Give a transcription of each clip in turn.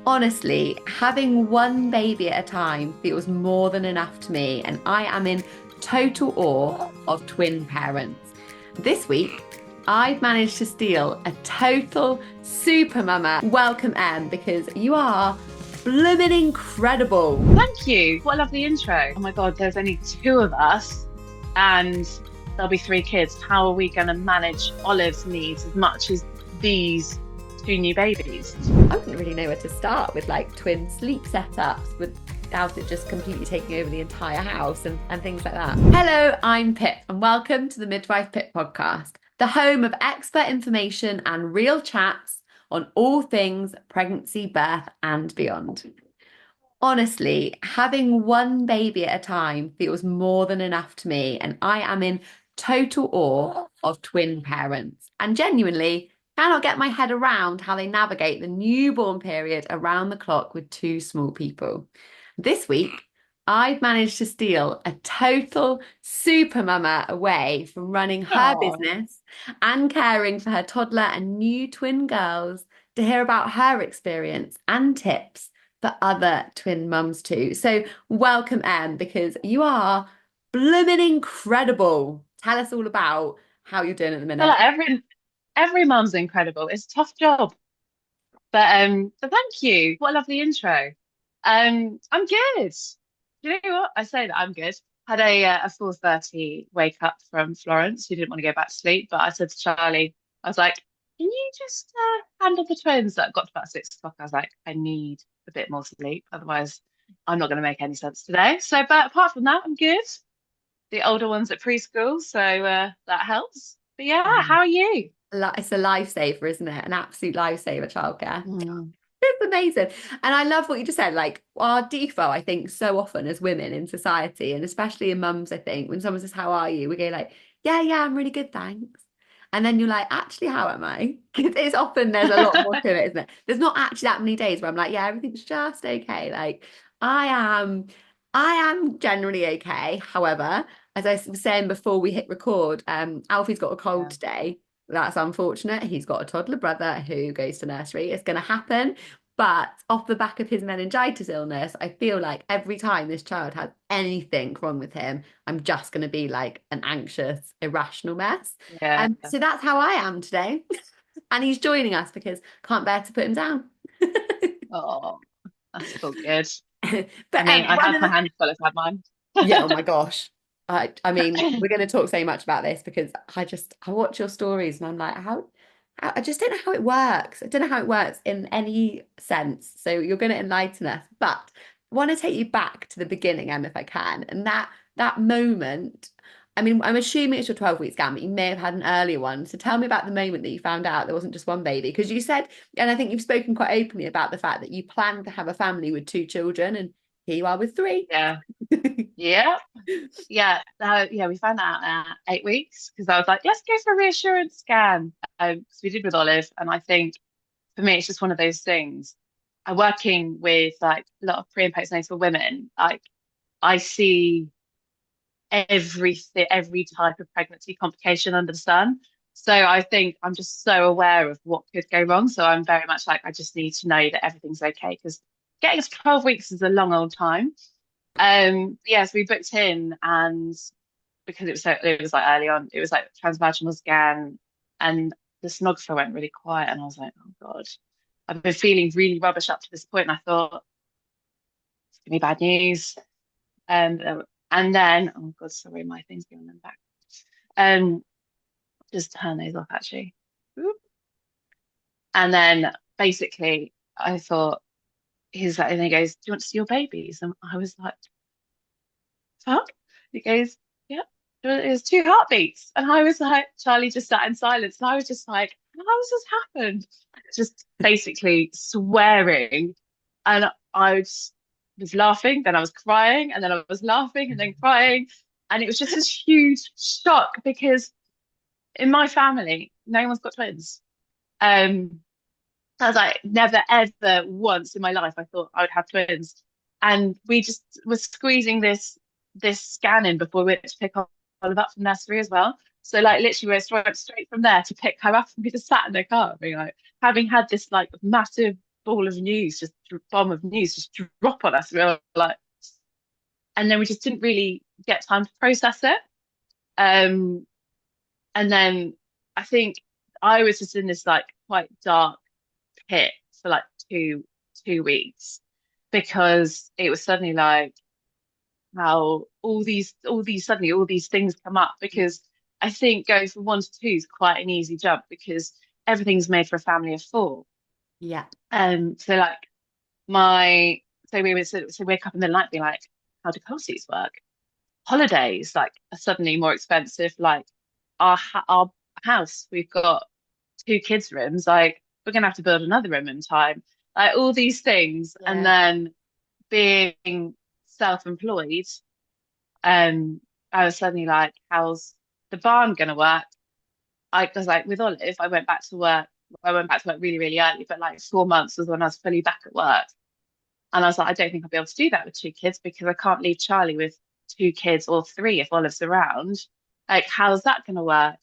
Honestly, having one baby at a time feels more than enough to me, and I am in total awe of twin parents. This week, I've managed to steal a total super mama welcome, Em, because you are blooming incredible. Thank you. What a lovely intro. Oh my God, there's only two of us and there'll be three kids. How are we going to manage Olive's needs as much as these two new babies? I wouldn't really know where to start with like twin sleep setups without it just completely taking over the entire house and things like that. Hello, I'm Pip, and welcome to the Midwife Pip podcast, the home of expert information and real chats on all things pregnancy, birth, and beyond. Honestly, having one baby at a time feels more than enough to me, and I am in total awe of twin parents and genuinely cannot get my head around how they navigate the newborn period around the clock with two small people. This week, I've managed to steal a total super mama away from running her Oh, business and caring for her toddler and new twin girls to hear about her experience and tips for other twin mums too. So welcome, Em, because you are blooming incredible. Tell us all about how you're doing at the I feel minute. like every mum's incredible. It's a tough job, but thank you. What a lovely intro. I'm good. You know what? I say that I'm good. Had a 4:30 wake up from Florence, who didn't want to go back to sleep, but I said to Charlie, I was like, "Can you just handle the twins?" That got to about 6 o'clock. I was like, "I need a bit more sleep, otherwise I'm not going to make any sense today." So, but apart from that, I'm good. The older one's at preschool, so that helps. But yeah, how are you? It's a lifesaver, isn't it? An absolute lifesaver, childcare. Mm. It's amazing. And I love what you just said. Like our default, I think, so often as women in society, and especially in mums, I think, when someone says, "How are you?" we go like, "Yeah, yeah, I'm really good, thanks." And then you're like, "Actually, how am I?" Because it's often there's a lot more to it, isn't it? There's not actually that many days where I'm like, "Yeah, everything's just okay." Like I am, I am generally okay. However, as I was saying before we hit record, Alfie's got a cold Yeah. today. That's unfortunate. He's got a toddler brother who goes to nursery. It's going to happen. But off the back of his meningitis illness, I feel like every time this child has anything wrong with him, I'm just going to be like an anxious, irrational mess. Yeah. So that's how I am today. And he's joining us because can't bear to put him down. Oh, that's all good. I But mean, I one have of my the hands full if I had mine. yeah, oh my gosh. I mean, we're going to talk so much about this because I watch your stories and I'm like, I just don't know how it works. I don't know how it works in any sense. So you're going to enlighten us. But I want to take you back to the beginning, Em, if I can. And that moment, I mean, I'm assuming it's your 12-week scan, but you may have had an earlier one. So tell me about the moment that you found out there wasn't just one baby. Because you said, and I think you've spoken quite openly about the fact that you planned to have a family with two children, and here you are with three. Yeah. Yeah. Yeah. We found that out at 8 weeks because I was like, let's go for a reassurance scan. So we did with Olive. And I think for me, it's just one of those things. I'm working with like a lot of pre and postnatal women. Like I see everything, every type of pregnancy complication under the sun. So I think I'm just so aware of what could go wrong. So I'm very much like, I just need to know that everything's okay because getting to 12 weeks is a long old time. Yes, we booked in and because it was like early on, it was like transvaginal scan and the sonographer went really quiet and I was like, oh God, I've been feeling really rubbish up to this point. And I thought, it's gonna be bad news. And then, oh God, sorry, my thing's going on back. Um, just turn those off actually. Oop. And then basically I thought, he's like, and he goes, "Do you want to see your babies?" And I was like, fuck. He goes, "Yep." It was two heartbeats. And I was like, Charlie just sat in silence. And I was just like, how has this happened? Just basically swearing. And was laughing, then I was crying, and then I was laughing and then crying. And it was just this huge shock because in my family, no one's got twins. Um, I was like, never ever once in my life I thought I would have twins. And we just were squeezing this scan in before we went to pick Olive up from nursery as well. So like literally we went straight from there to pick her up and we just sat in the car being like having had this like massive ball of news, just bomb of news, just drop on us. We were like, and then we just didn't really get time to process it. Um, and then I think I was just in this like quite dark pit for like two weeks because it was suddenly like how all these things come up because I think going from one to two is quite an easy jump because everything's made for a family of four. Yeah. So like my we would so wake up in the night being like, how do policies work? Holidays like are suddenly more expensive. Like our house, we've got two kids' rooms. Like we're gonna have to build another room in time. Like all these things, and Yeah. then being self-employed, I was suddenly like, how's the barn gonna work? I was like with Olive, I went back to work. I went back to work really, really early, but like 4 months was when I was fully back at work. And I was like, I don't think I'll be able to do that with two kids because I can't leave Charlie with two kids or three if Olive's around. Like, how's that going to work?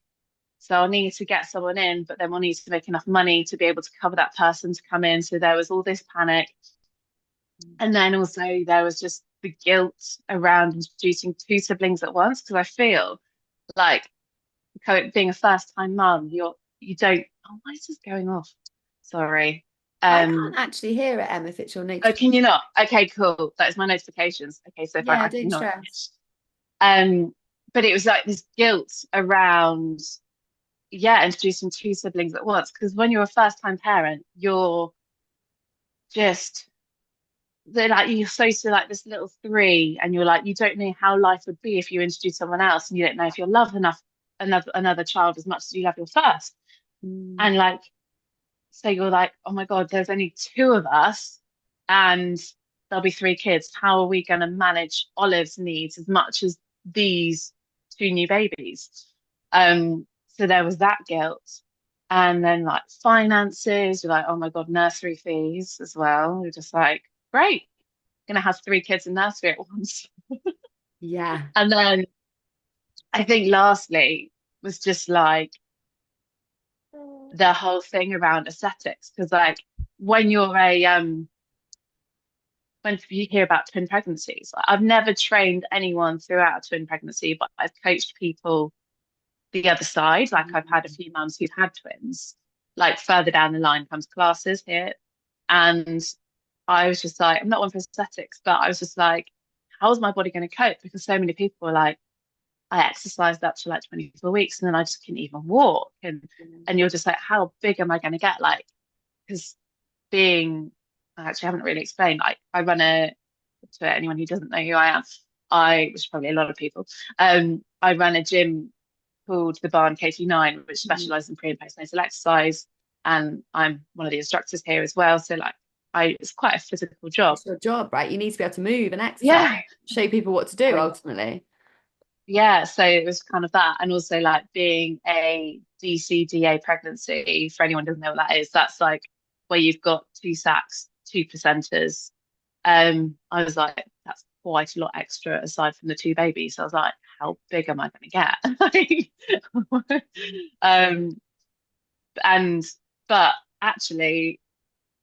So I'll need to get someone in, but then we'll need to make enough money to be able to cover that person to come in. So there was all this panic. And then also there was just the guilt around introducing two siblings at once because I feel like being a first time mum, you don't, oh, why is this going off? Sorry. I can't Um, actually hear it, Em, if it's your oh, notification. can you not? Okay, cool. That is my notifications. Okay, so fine, Yeah, I can don't ignore it. stress. But it was like this guilt around, yeah, introducing two siblings at once. Because when you're a first time parent, you're just they're like you're supposed to like this little three, and you're like you don't know how life would be if you introduce someone else, and you don't know if you'll love enough another child as much as you love your first. Mm. And like so you're like, oh my God, there's only two of us and there'll be three kids. How are we going to manage Olive's needs as much as these two new babies? So there was that guilt. And then like finances, you're like, oh my God, nursery fees as well. You're just like, great, gonna have three kids in nursery at once. Yeah. And then I think lastly was just like the whole thing around aesthetics. Because like when you're a when you hear about twin pregnancies, like, I've never trained anyone throughout a twin pregnancy, but I've coached people the other side. Like I've had a few mums who've had twins, like further down the line comes classes here. And I was just like, I'm not one for aesthetics, but I was just like, how's my body going to cope? Because so many people were like, I exercised up to like 24 weeks and then I just couldn't even walk. And you're just like, how big am I going to get? Like, because being I actually haven't really explained. Like I run a to anyone who doesn't know who I am, which is probably a lot of people, I run a gym called the Barn KT9, which Mm. specializes in pre and postnatal exercise. And I'm one of the instructors here as well. So like it's quite a physical job. It's your job, right? You need to be able to move and exercise, Yeah. show people what to do Um, ultimately. yeah, so it was kind of that. And also like being a DCDA pregnancy, for anyone who doesn't know what that is, that's like where you've got two sacs, two placentas. I was like, that's quite a lot extra aside from the two babies. So I was like, how big am I going to get? um, and but actually,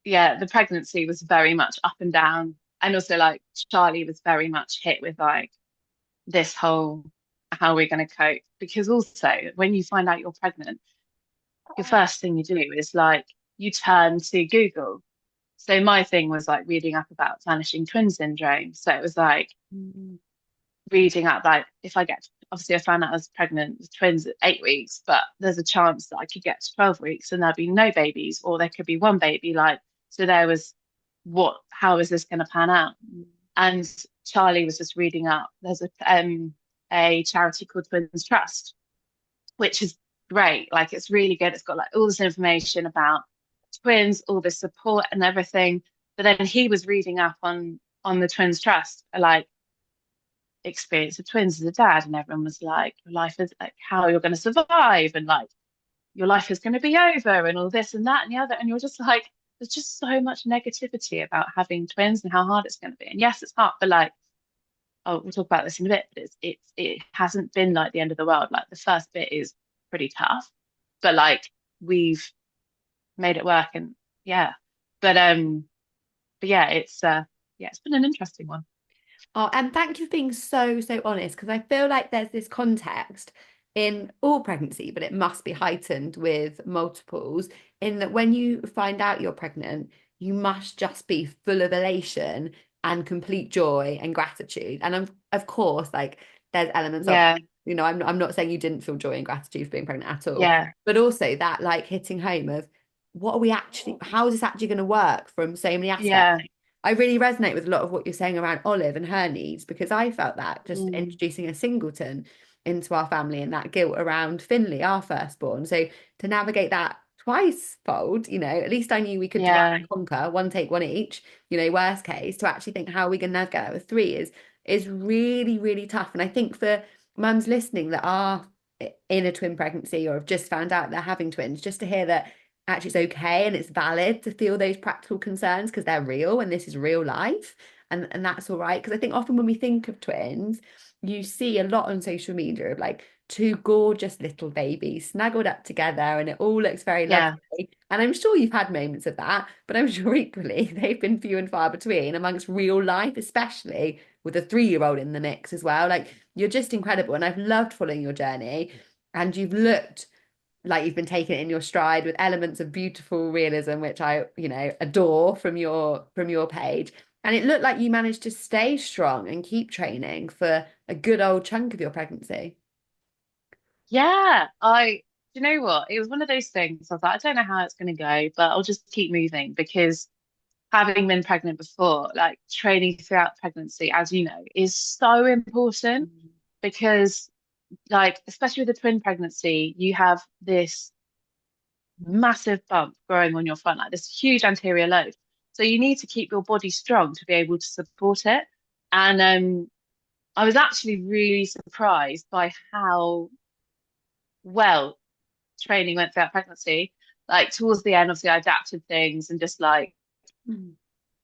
yeah, the pregnancy was very much up and down, and also like Charlie was very much hit with like this whole how we're going to cope because also when you find out you're pregnant, your first thing you do is like you turn to Google. So my thing was like reading up about vanishing twin syndrome. So it was like Mm. reading up like if I get obviously I found out I was pregnant with twins at 8 weeks, but there's a chance that I could get to 12 weeks and there'd be no babies, or there could be one baby. Like so there was how is this going to pan out? And Charlie was just reading up. There's a charity called Twins Trust, which is great. Like it's really good. It's got like all this information about twins, all this support and everything. But then he was reading up on the Twins Trust, like experience of twins as a dad, and everyone was like, your life is like how you're going to survive, and like your life is going to be over, and all this and that and the other. And you're just like, there's just so much negativity about having twins and how hard it's going to be. And yes, it's hard, but like, oh, we'll talk about this in a bit. But it hasn't been like the end of the world. Like the first bit is pretty tough, but like we've made it work, and yeah. But but yeah, it's been an interesting one. Oh, and thank you for being so, so honest, because I feel like there's this context in all pregnancy, but it must be heightened with multiples, in that when you find out you're pregnant, you must just be full of elation and complete joy and gratitude. And of course, like there's elements of, Yeah, I'm not saying you didn't feel joy and gratitude for being pregnant at all, yeah, but also that like hitting home of what are we actually, how is this actually going to work from so many aspects? yeah. I really resonate with a lot of what you're saying around Olive and her needs because I felt that just Mm, introducing a singleton into our family and that guilt around Finley, our firstborn. So to navigate that twice fold, at least I knew we could divide yeah, and conquer, one take one each, worst case, to actually think how are we going to navigate that with three is really, really tough. And I think for mums listening that are in a twin pregnancy or have just found out they're having twins, just to hear that actually it's okay and it's valid to feel those practical concerns because they're real and this is real life and that's all right. Because I think often when we think of twins, you see a lot on social media of like two gorgeous little babies snuggled up together and it all looks very yeah, lovely. And I'm sure you've had moments of that, but I'm sure equally they've been few and far between amongst real life, especially with a 3-year-old in the mix as well. Like you're just incredible. And I've loved following your journey. And you've looked like you've been taking it in your stride with elements of beautiful realism, which I, adore from your page. And it looked like you managed to stay strong and keep training for a good old chunk of your pregnancy. yeah. Do you know what? It was one of those things. I was like, I don't know how it's going to go, but I'll just keep moving because having been pregnant before, like training throughout pregnancy, as you know, is so important because, like, especially with a twin pregnancy, you have this massive bump growing on your front, like this huge anterior load. So you need to keep your body strong to be able to support it. And I was actually really surprised by how well training went throughout pregnancy. Like towards the end, obviously, I adapted things and Mm.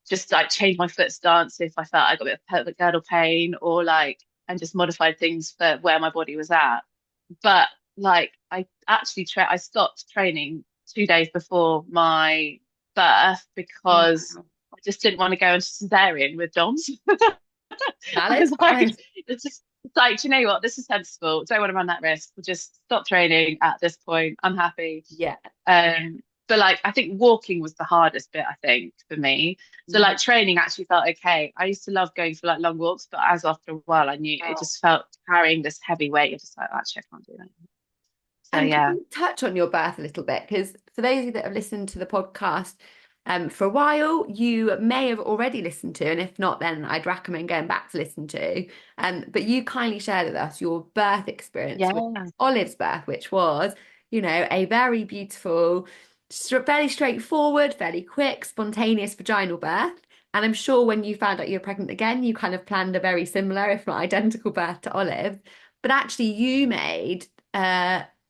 just like changed my foot stance if I felt I got a bit of pelvic girdle pain or like and just modified things for where my body was at. But like I stopped training 2 days before my birth Oh, because wow. I just didn't want to go into cesarean with Doms. I Valid, was like, valid. it's like, do you know what? This is sensible. Don't want to run that risk. We'll just stop training at this point. I'm happy. Yeah. Um, but like I think walking was the hardest bit, I think, for me. So Mm. like training actually felt okay. I used to love going for like long walks, but as after a while I knew it just felt carrying this heavy weight. You're just like, actually, I can't do that. So And can yeah. you touch on your birth a little bit? Because for those of you that have listened to the podcast for a while, you may have already listened to, and if not, then I'd recommend going back to listen to. But you kindly shared with us your birth experience with Yeah. Olive's birth, which was, a very beautiful, fairly straightforward, fairly quick, spontaneous vaginal birth. And I'm sure when you found out you were pregnant again, you kind of planned a very similar, if not identical, birth to Olive. But actually, you made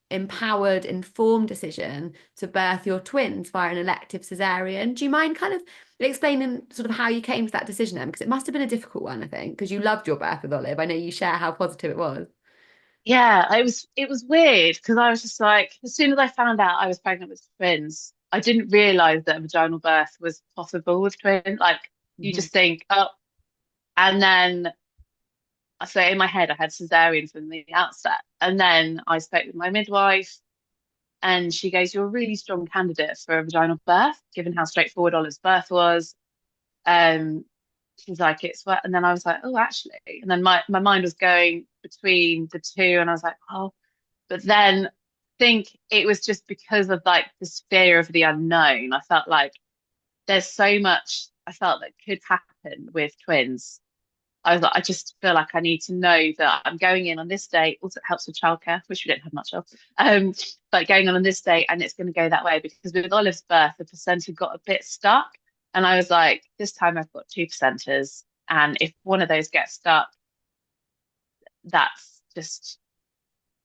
empowered, informed decision to birth your twins via an elective cesarean. Do you mind kind of explaining sort of how you came to that decision then? Because it must have been a difficult one, I think, because you loved your birth with Olive. I know you share how positive it was. Yeah, it was weird because I was just like, as soon as I found out I was pregnant with twins, I didn't realize that a vaginal birth was possible with twins. Like you Mhm. just think, oh, and then so in my head I had cesarean from the outset. And then I spoke with my midwife and she goes, you're a really strong candidate for a vaginal birth, given how straightforward Olive's birth was. Um, she's like, it's what, and then I was like, oh, actually, and then my mind was going between the two, and I was like, oh, but then I think it was just because of like this fear of the unknown. I felt like there's so much I felt that could happen with twins. I was like, I just feel like I need to know that I'm going in on this day. Also, it helps with childcare, which we don't have much of. But going on this day, and it's going to go that way because with Olive's birth, the placenta got a bit stuck, and I was like, this time I've got two placentas, and if one of those gets stuck, that's just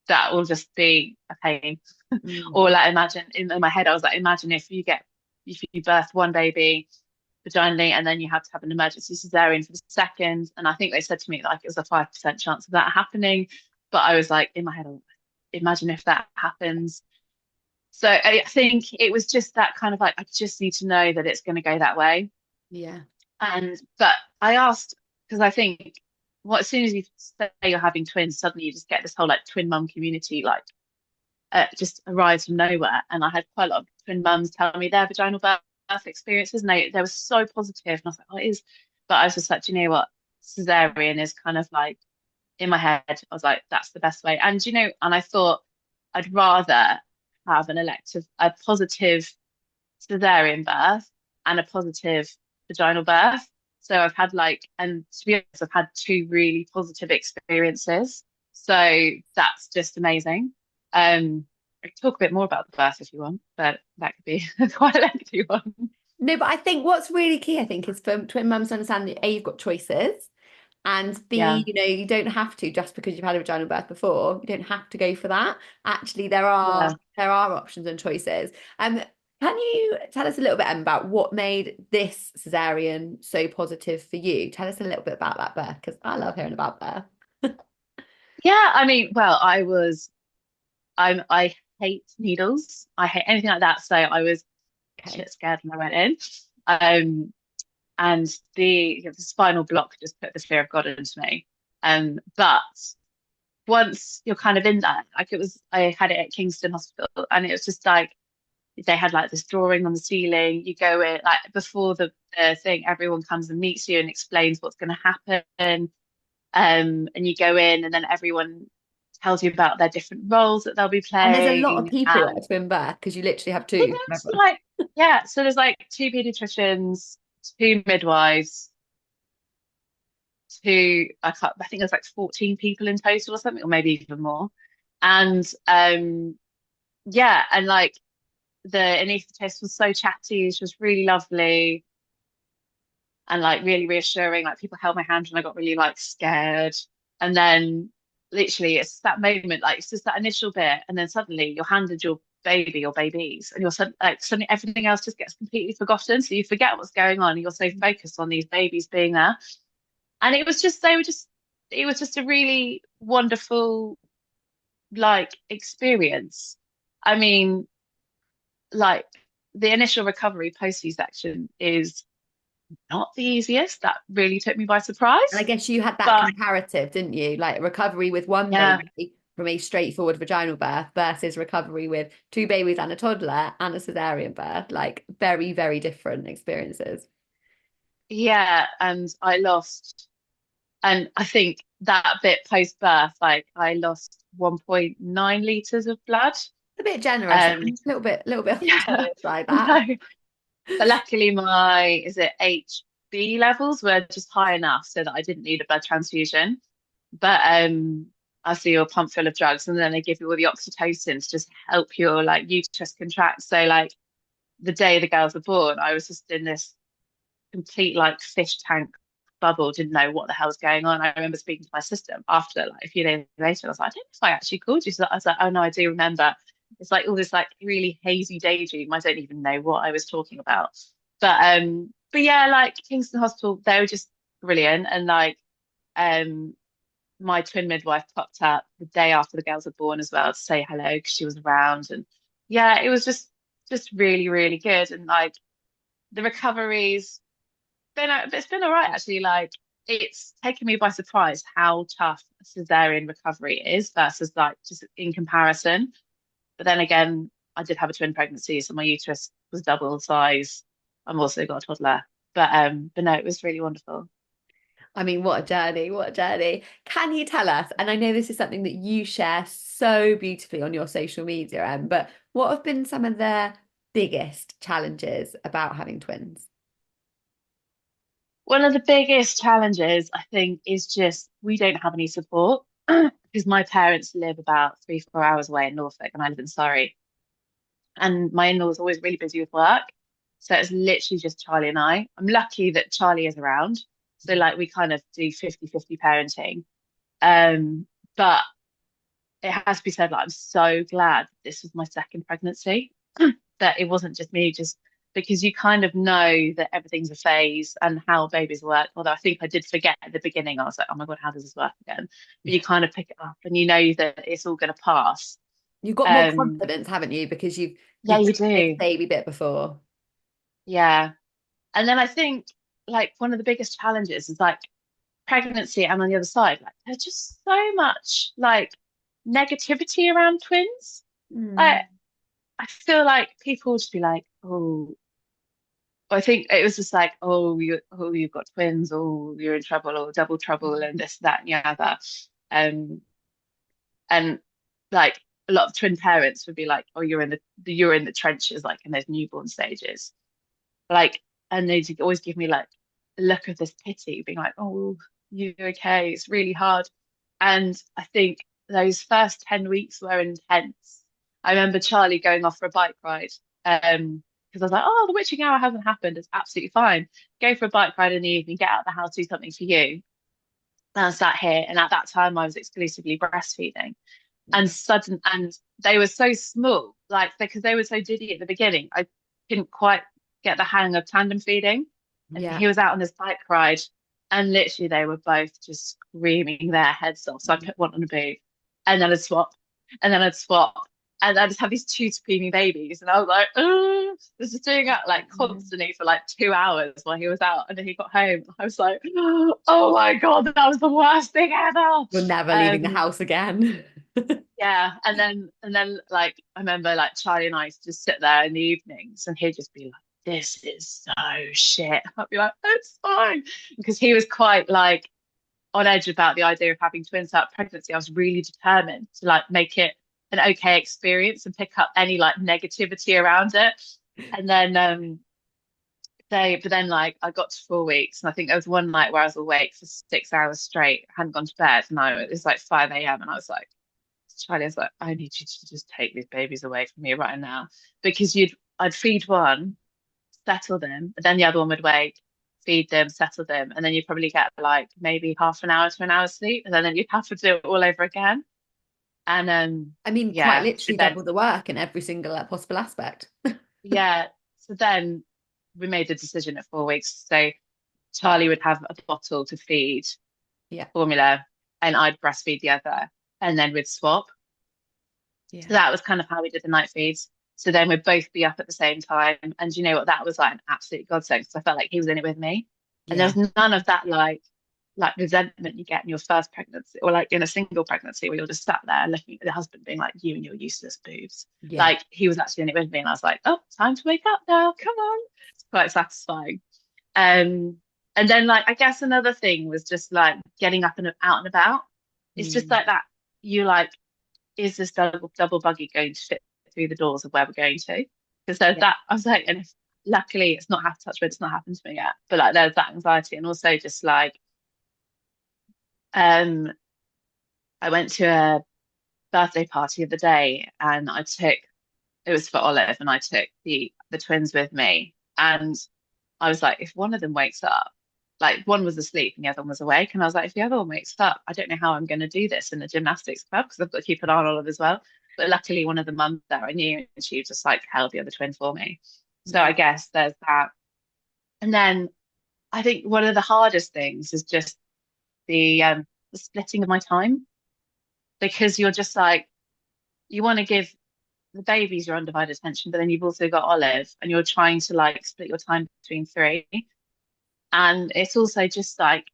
that will just be a pain. Mm. Or like imagine in my head, I was like, imagine if you birth one baby vaginally and then you had to have an emergency cesarean for the second. And I think they said to me like it was a 5% chance of that happening. But I was like in my head, oh, imagine if that happens. So I think it was just that kind of like, I just need to know that it's going to go that way. Yeah. But I asked, because I think, well, as soon as you say you're having twins, suddenly you just get this whole like twin mum community, like just arrives from nowhere. And I had quite a lot of twin mums telling me their vaginal birth experiences, and they were so positive. And I was like, oh, it is. But I was just like, do you know what? Cesarean is kind of like in my head. I was like, that's the best way. And and I thought I'd rather have a positive cesarean birth and a positive vaginal birth. So I've had and to be honest, I've had two really positive experiences. So that's just amazing. I can talk a bit more about the birth if you want, but that could be quite a lengthy one. No, but I think what's really key, I think, is for twin mums to understand that A, you've got choices, and B, Yeah, you don't have to just because you've had a vaginal birth before. You don't have to go for that. Actually, there are yeah. there are options and choices. Can you tell us a little bit Em, about what made this cesarean so positive for you? Tell us a little bit about that birth because I love hearing about birth. Yeah, I mean, well, I hate needles. I hate anything like that. So I was Okay. shit scared when I went in. Um, and the spinal block just put the fear of God into me. But once you're kind of in that, I had it at Kingston Hospital, and it was just like they had like this drawing on the ceiling. You go in like before the thing, everyone comes and meets you and explains what's going to happen. And you go in, and then everyone tells you about their different roles that they'll be And there's a lot of playing. people at And a twin birth because you literally have I think two. there's like, yeah, so there's like two pediatricians, two midwives, I think there's like 14 people in total or something, or maybe even more. And yeah, and like the anaesthetist was so chatty, she was really lovely and like really reassuring. Like people held my hand and I got really like scared. And then literally it's that moment, like it's just that initial bit, and then suddenly you're handed your baby or babies, and suddenly everything else just gets completely forgotten. So you forget what's going on, and you're so focused on these babies being there. And it was just a really wonderful like experience. I mean, like the initial recovery post C-section is not the easiest. That really took me by And I surprise. guess you had that But comparative, didn't you? Like recovery with one yeah, baby from a straightforward vaginal birth versus recovery with two babies and a toddler and a cesarean birth. Like very, very different experiences. yeah, and I think that bit post birth, like I lost 1.9 liters of blood. A bit generous, Um, then. A little bit on the yeah, generous side, that. no, but luckily my is it HB levels were just high enough so that I didn't need a blood transfusion. But I see you're pumped full of drugs, and then they give you all the oxytocin to just help your like uterus contract. So like the day the girls were born, I was just in this complete like fish tank bubble, didn't know what the hell was going on. I remember speaking to my sister after, like a few days later. I was like, I don't know if I actually called you. So I was like, oh no, I do remember. It's like all this like really hazy daydream. I don't even know what I was talking about. But yeah, like Kingston Hospital, they were just brilliant. And like um my twin midwife popped up the day after the girls were born as well to say hello because she was around. And yeah, it was just really, really good. And like the recoveries it's been all right actually. Like it's taken me by surprise how tough cesarean recovery is versus like just in comparison. But then again, I did have a twin pregnancy, so my uterus was double the size. I'm also got a toddler. But no, it was really wonderful. I mean, what a journey, what a journey. Can you tell us, and I know this is something that you share so beautifully on your social media, but what have been some of the biggest challenges about having twins? One of the biggest challenges, I think, is just we don't have any support because my parents live about 3, 4 hours away in Norfolk and I live in Surrey. And my in-law is always really busy with work. So it's literally just Charlie and I. I'm lucky that Charlie is around. So like we kind of do 50-50 parenting. Um, but it has to be said, like I'm so glad this was my second pregnancy, that it wasn't just me, just because you kind of know that everything's a phase and how babies work. Although I think I did forget at the beginning, I was like, oh my God, how does this work again? But Yeah. you kind of pick it up and you know that it's all going to pass. You've got more Um, confidence, haven't you? Because yeah, you've you been through this do. baby bit before. Yeah. And then I think like one of the biggest challenges is like pregnancy and on the other side, like there's just so much like negativity around twins. Like Mm. I feel like people would just be like, oh, I think it was just like, you've got twins, oh, you're in trouble, or double trouble, and this, that, and the other. Um, and like a lot of twin parents would be like, oh, you're in the trenches, like in those newborn stages. Like, and they'd always give me like a look of this pity, being like, oh, you okay? It's really hard. And I think those first 10 weeks were intense. I remember Charlie going off for a bike ride. Because I was like, oh, the witching hour hasn't happened. It's absolutely fine. Go for a bike ride in the evening, get out of the house, do something for you. And I sat here, and at that time I was exclusively breastfeeding. And sudden and they were so small, like because they were so giddy at the beginning. I couldn't quite get the hang of tandem feeding. And Yeah. he was out on this bike ride, and literally they were both just screaming their heads off. So I put one on a boot, and then I'd swap, and then I'd swap. And I just have these two screaming babies, and I was like, oh, this is doing that like constantly for like 2 hours while he was out. And then he got home. I was like, oh my God, that was the worst thing ever. You're never leaving the Um, house again. yeah, and then like I remember like Charlie and I used to just sit there in the evenings and he'd just be like, this is so shit. I'd be like, it's fine. Because he was quite like on edge about the idea of having twins out pregnancy. I was really determined to like make it an okay experience and pick up any like negativity around it. And then but then like I got to 4 weeks and I think there was one night where I was awake for 6 hours straight, I hadn't gone to bed, and it was like 5 a.m. and I was like, Charlie, I was like, I need you to just take these babies away from me right now. Because I'd feed one, settle them, and then the other one would wake, feed them, settle them, and then you'd probably get like maybe half an hour to an hour's sleep, and then you'd have to do it all over again. And I mean, quite yeah, so literally then double the work in every single possible aspect. yeah, so then we made the decision at 4 weeks. So Charlie would have a bottle to feed Yeah. formula, and I'd breastfeed the other, and then we'd swap. So Yeah. that was kind of how we did the night feeds. So then we'd both be up at the same time. And you know what? That was like an absolute godsend because I felt like he was in it with me. And there Yeah. was none of that like resentment you get in your first pregnancy or like in a single pregnancy where you're just sat there looking at the husband being like, you and your useless boobs. Yeah. Like he was actually in it with me. And I was like, oh, time to wake up now. Come on. It's quite satisfying. Um, and then like I guess another thing was just like getting up and out and about. It's just Mm. like that. You like is this double buggy going to fit through the doors of where we're going to? Because there's Yeah. that. I was like, and if, luckily it's not have touch wood, it's not happened to me yet. But like there's that anxiety, and also just like um, I went to a birthday party of the day, and I took it was for Olive, and I took the twins with me, and I was like, if one of them wakes up, like one was asleep and the other one was awake. And I was like, if the other one wakes up, I don't know how I'm going to do this in the gymnastics club because I've got to keep an eye on Olive as well. But luckily, one of the mums there I knew, and she just like held the other twin for me. So I Yeah. guess there's that. And then I think one of the hardest things is just the splitting of my time because you're just like, you want to give the babies your undivided attention, but then you've also got Olive and you're trying to like split your time between three. And it's also just like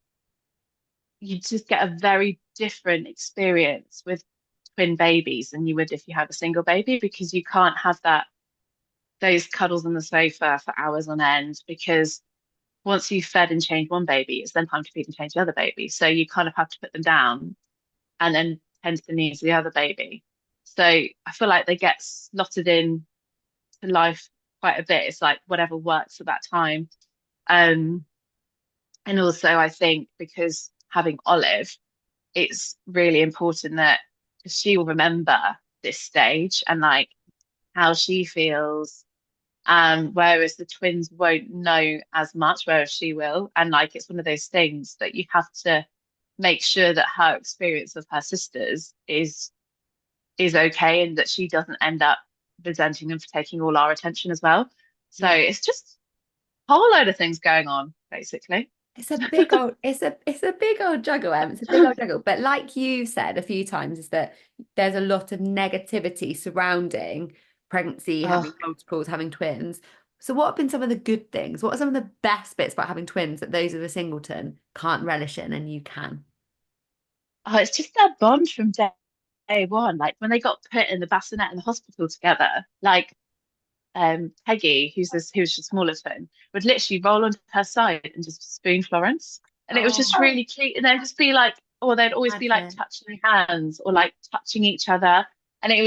you just get a very different experience with twin babies than you would if you had a single baby because you can't have those cuddles on the sofa for hours on end because once you've fed and changed one baby, it's then time to feed and change the other baby. So you kind of have to put them down and then tend to the needs of the other baby. So I feel like they get slotted in to life quite a bit. It's like whatever works at that time. Um, and also I think because having Olive, it's really important that she will remember this stage and like how she feels. Whereas the twins won't know as much, whereas she will. And like it's one of those things that you have to make sure that her experience of her sisters is okay and that she doesn't end up resenting them for taking all our attention as well. So Yeah. it's just a whole load of things going on, basically. It's a big old, it's a big old juggle, It's a big old juggle. But like you said a few times, is that there's a lot of negativity surrounding pregnancy, Oh, having multiples, having twins. So what have been some of the good things? What are some of the best bits about having twins that those of a singleton can't relish in and you can? oh, it's just their bond from day one. Like when they got put in the bassinet in the hospital together, like Peggy, who's the smaller twin, would literally roll onto her side and just spoon Florence. And it was just Oh, really cute. And they'd just be like, or they'd always be like imagine. touching their hands or like touching each other. And it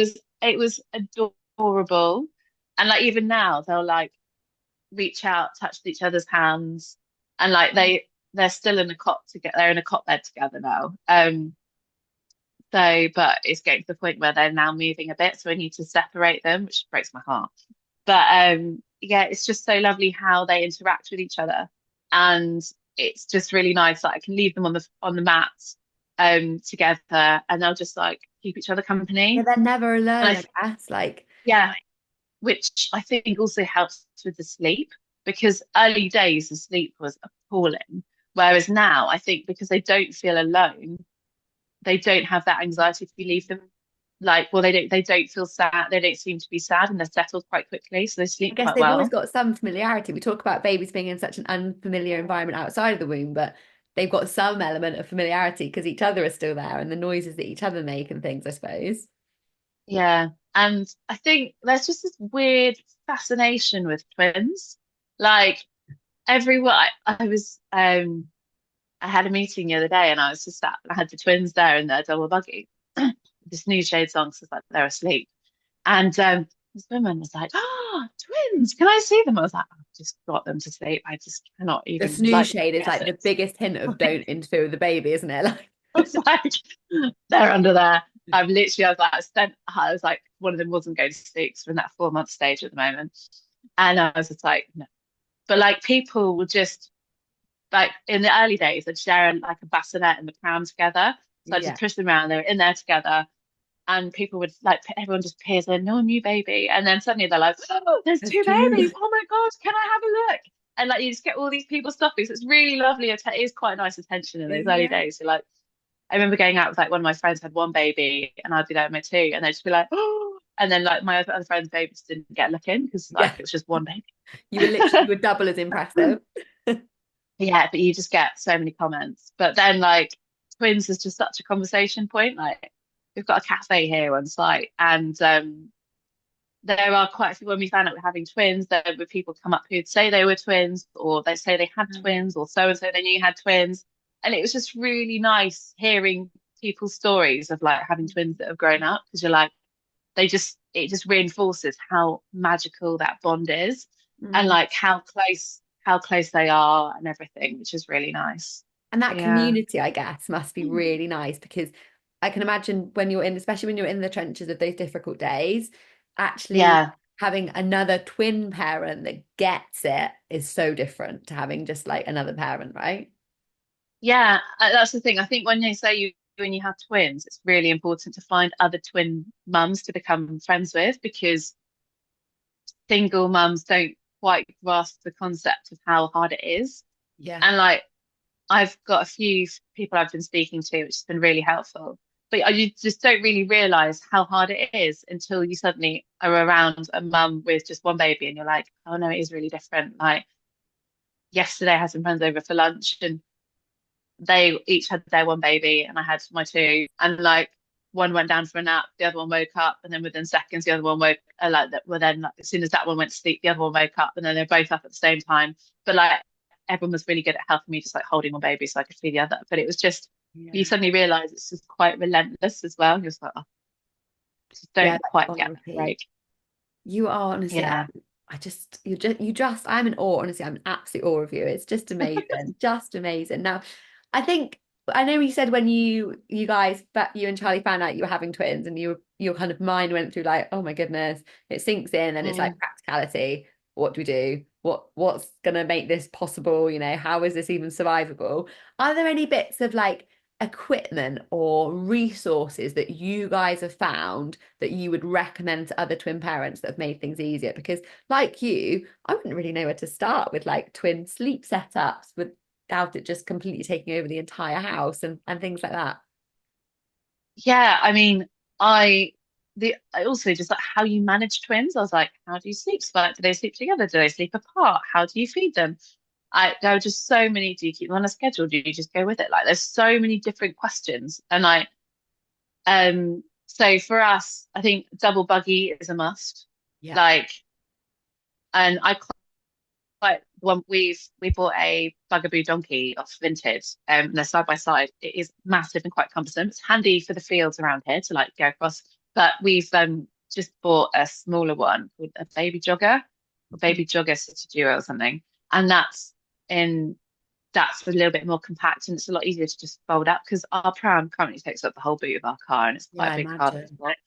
was adorable. And like even now they'll like reach out, touch each other's hands, and like they're still in a cot together. They're in a cot bed together now. So, but it's getting to the point where they're now moving a bit, so I need to separate them, which breaks my heart. But yeah, it's just so lovely how they interact with each other, and it's just really nice that I can leave them on the mat together, and they'll just like keep each other Yeah, company. they're never And alone, I guess. Like, yeah, which I think also helps with the sleep because early days the sleep was appalling, whereas now I think because they don't feel alone, they don't have that anxiety if you leave them. Like, well, they don't feel sad. They don't seem to be sad, and they're settled quite quickly, so they I sleep guess quite they've always well. got some familiarity. We talk about babies being in such an unfamiliar environment outside of the womb, but they've got some element of familiarity because each other is still there and the noises that each other make and things, I suppose. Yeah. And I think there's just this weird fascination with twins. Like everyone, I had a meeting the other day and I was just sat, I had the twins there in their double buggy, this new shade song, so it's like they're asleep. And this woman was like, "Oh, twins! Can I see them?" I was like, "I've just got them to sleep. I just cannot The even snooze like shade is guess like the it." biggest hint of don't interfere with the baby, isn't it? Like, I was like, "They're under there." I was like, one of them wasn't going to sleep 'cause we're in that 4 month stage at the moment, and I was just like, no. But like people will just like in the early days, they'd share like a bassinet and the pram together. So I just yeah. push them around. They were in there together, and people would like everyone just peers in, no new baby, and then suddenly they're like, oh, there's There's two two. babies. Oh my God, can I have a look? And like you just get all these people stopping. So it's really lovely. It is quite nice attention in those early Yeah. days. So like I remember going out with like one of my friends had one baby, and I'd be there with my two, and they'd just be like, oh, and then like my other friend's baby just didn't get a look in because like Yeah. it was just one baby. You were double as impressive. Yeah, but you just get so many comments. But then like twins is just such a conversation point. Like we've got a cafe here on site, and there are quite a few when we found out we're having twins, there were people come up who'd say they were twins, or they say they had twins, or so and so they knew had twins. And it was just really nice hearing people's stories of like having twins that have grown up because you're like, it just reinforces how magical that bond is and Mm. like how close they are and everything, which is really nice. And that Yeah. community, I guess, must be really nice because I can imagine when you're in, especially when you're in the trenches of those difficult days, actually Yeah. having another twin parent that gets it is so different to having just like another parent, right? Yeah, that's the thing. I think when they say when you have twins, it's really important to find other twin mums to become friends with because single mums don't quite grasp the concept of how hard it is. Yeah. And like I've got a few people I've been speaking to, which has been really helpful. But you just don't really realize how hard it is until you suddenly are around a mum with just one baby and you're like, oh no, it is really different. Like yesterday I had some friends over for lunch and they each had their one baby and I had my two and like one went down for a nap, the other one woke up, and then within seconds the other one woke like that well then like, as soon as that one went to sleep, the other one woke up and then they're both up at the same time. But like everyone was really good at helping me just like holding one baby so I could feed the other. But it was just you Yeah. suddenly realise it's just quite relentless as well. You're just like, oh, just Yeah, don't quite on get that repeat. break. You are honestly, Yeah. I'm in awe, honestly, I'm in absolute awe of you. It's just amazing, just amazing. Now, I think, I know you said when you guys, but you and Charlie found out you were having twins and your kind of mind went through like, oh my goodness, it sinks in and it's like Mm. practicality. What do we do? What's gonna make this possible? You know, how is this even survivable? Are there any bits of like equipment or resources that you guys have found that you would recommend to other twin parents that have made things easier? Because like you, I wouldn't really know where to start with like twin sleep setups with without it just completely taking over the entire house and things like that. Yeah, I mean, I also just like how you manage twins. I was like, how do you sleep? So, like, do they sleep together? Do they sleep apart? How do you feed them? There are just so many. Do you keep them on a schedule? Do you just go with it? Like, there's so many different questions, and so for us, I think double buggy is a must. Yeah. Like, and I quite one we bought a bugaboo donkey off Vinted, and they're side by side. It is massive and quite cumbersome. It's handy for the fields around here to like go across, but we've just bought a smaller one called a baby jogger or baby jogger city duo or something, and in that's a little bit more compact and it's a lot easier to just fold up because our pram currently takes up the whole boot of our car and it's Yeah, quite a I big car to imagine. collect.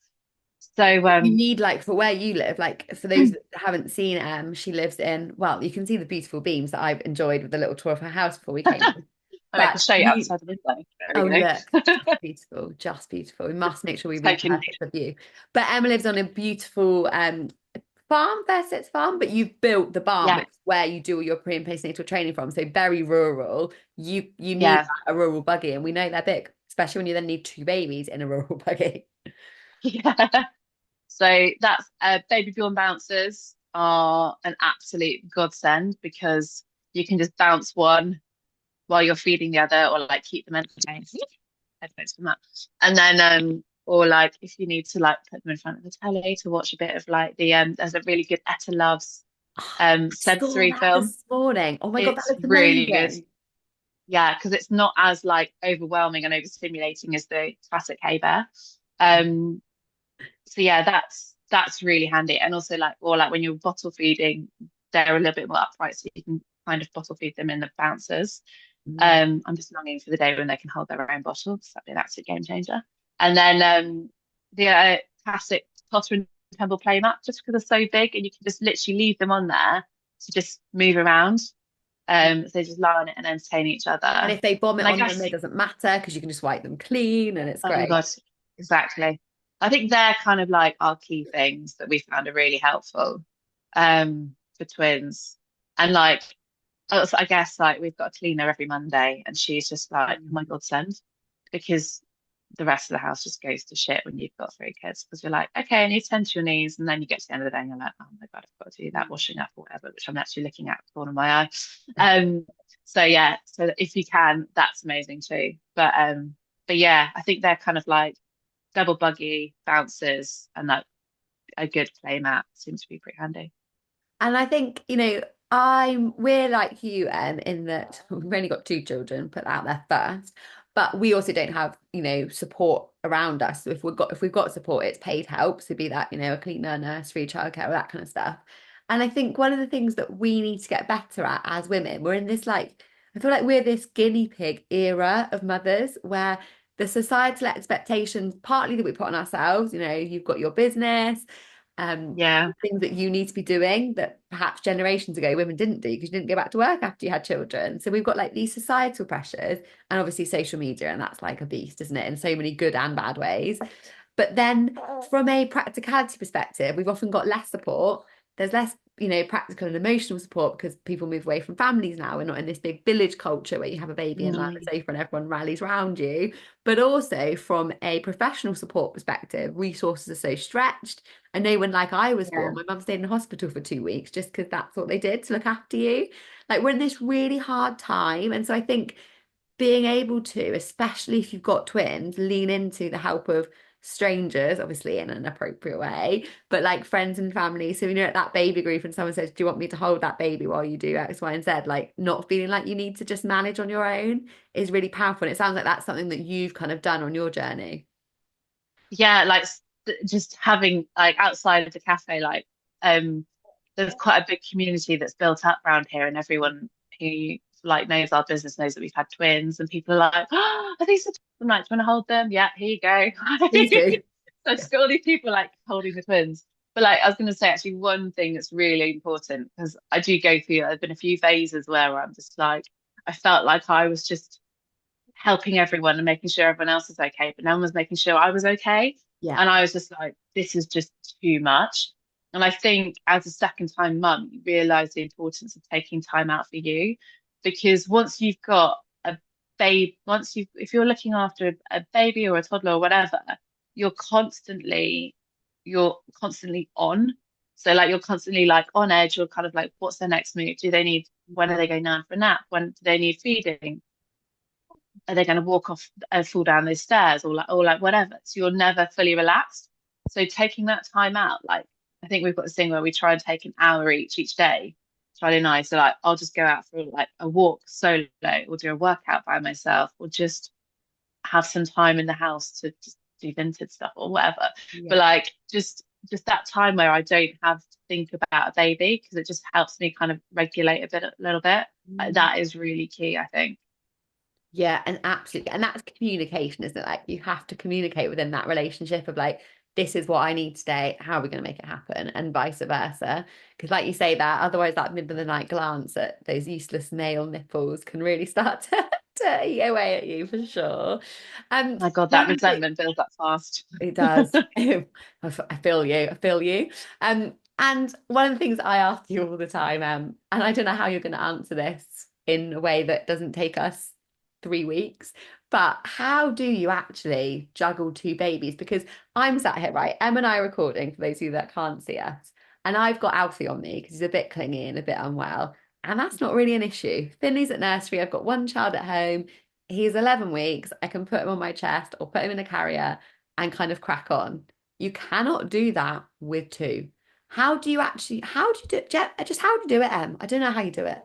So You need like for where you live, like for those that haven't seen she lives in, well, you can see the beautiful beams that I've enjoyed with the little tour of her house before we came in. I But can show you you, outside the window. There oh we look, go. just beautiful, just beautiful. We must make sure we Taking repurpose the view. But Emma lives on a beautiful farm, Fairset's farm, but you've built the barn, yeah, which is where you do all your pre and postnatal training from. So very rural. You need yeah, a rural buggy, and we know they're big, especially when you then need two babies in a rural buggy. yeah. So that's baby born bouncers are an absolute godsend because you can just bounce one while you're feeding the other, or like keep them entertained. Headphones from that, and then or like if you need to like put them in front of the telly to watch a bit of like there's a really good Etta Loves I saw sensory that film. this morning. Oh my God, that It's looks really good. amazing. Yeah, because it's not as like overwhelming and overstimulating as the classic Hey Bear. Um, so yeah, that's really handy. And also like or like when you're bottle feeding, they're a little bit more upright, so you can kind of bottle feed them in the bouncers. Mm. I'm just longing for the day when they can hold their own bottles. That'd be an absolute game changer. And then the classic Potter and Temple play mat, just because they're so big and you can just literally leave them on there to just move around. So they just lie on it and entertain each And other. if they vomit And I on them, guess, it doesn't matter because you can just wipe them clean and it's oh my great. God, exactly. I think they're kind of like our key things that we found are really helpful for twins. And like, also, I guess like we've got a cleaner every Monday and she's just like, oh my Mm. God, send. Because the rest of the house just goes to shit when you've got three kids because you're like, okay, I need to tend to your knees. And then you get to the end of the day and you're like, oh my God, I've got to do that washing up or whatever, which I'm actually looking at the corner of my eye. So yeah, so if you can, that's amazing too. But yeah, I think they're kind of like double buggy bouncers and like a good play mat seems to be pretty handy. And I think, we're like you, in that we've only got two children, put that out there first. But we also don't have, support around us. So if we've got support, it's paid help. So be that, a cleaner, nursery, childcare, all that kind of stuff. And I think one of the things that we need to get better at as women, we're in this like, I feel like we're this guinea pig era of mothers where the societal expectations, partly that we put on ourselves, you've got your business, Yeah. things that you need to be doing that perhaps generations ago women didn't do because you didn't go back to work after you had children. So we've got like these societal pressures and obviously social media, and that's like a beast, isn't it? In so many good and bad ways. But then from a practicality perspective, we've often got less support. There's less, practical and emotional support because people move away from families now. We're not in this big village culture where you have a baby and lie on the Mm, sofa and everyone rallies around you. But also from a professional support perspective, resources are so stretched. I know when like I was yeah. born, my mum stayed in hospital for 2 weeks just because that's what they did to look after you. Like we're in this really hard time. And so I think being able to, especially if you've got twins, lean into the help of strangers, obviously in an appropriate way, but like friends and family. So when you're at that baby group and someone says, do you want me to hold that baby while you do X, Y, and Z? Like not feeling like you need to just manage on your own is really powerful. And it sounds like that's something that you've kind of done on your journey. Yeah, like just having like outside of the cafe, like there's quite a big community that's built up around here, and everyone who like knows our business knows that we've had twins, and people are like, "Oh, are these the twins?" I'm like, "Do you want to hold them?" Yeah, here you go. Please do. So I've just got all these people like holding the twins. But like I was going to say, actually, one thing that's really important because I do go through. There've been a few phases where I'm just like, I felt like I was just helping everyone and making sure everyone else was okay, but no one was making sure I was okay. Yeah. And I was just like, this is just too much. And I think as a second time mum, you realize the importance of taking time out for you. because once you've got a babe, if you're looking after a baby or a toddler or whatever, you're constantly, you're constantly on. So like you're constantly like on edge. You're kind of like, what's their next move? When are they going down for a nap? When do they need feeding? Are they going to walk off and fall down those stairs or like whatever? So you're never fully relaxed. So taking that time out, like I think we've got this thing where we try and take an hour each day. Charlie and I, so like I'll just go out for like a walk solo or do a workout by myself or just have some time in the house to just do vintage stuff or whatever. But Yeah. like just that time where I don't have to think about a baby because it just helps me kind of regulate a little bit. Like, Mm. that is really key, I think. Yeah, and absolutely. And that's communication, isn't it? Like you have to communicate within that relationship of like, this is what I need today. How are we going to make it happen? And vice versa. Because like you say that, otherwise that middle of the night glance at those useless male nipples can really start to eat away at you for sure. My God, One that of the things resentment builds up fast. it does. I feel you. I feel you. And one of the things I ask you all the time, and I don't know how you're going to answer this in a way that doesn't take us 3 weeks, but how do you actually juggle two babies? Because I'm sat here, right? Em and I are recording for those of you that can't see us, and I've got Alfie on me because he's a bit clingy and a bit unwell. And that's not really an issue. Finley's at nursery. I've got one child at home. He's 11 weeks. I can put him on my chest or put him in a carrier and kind of crack on. You cannot do that with two. How do you do it? Just how do you do it, Em? I don't know how you do it.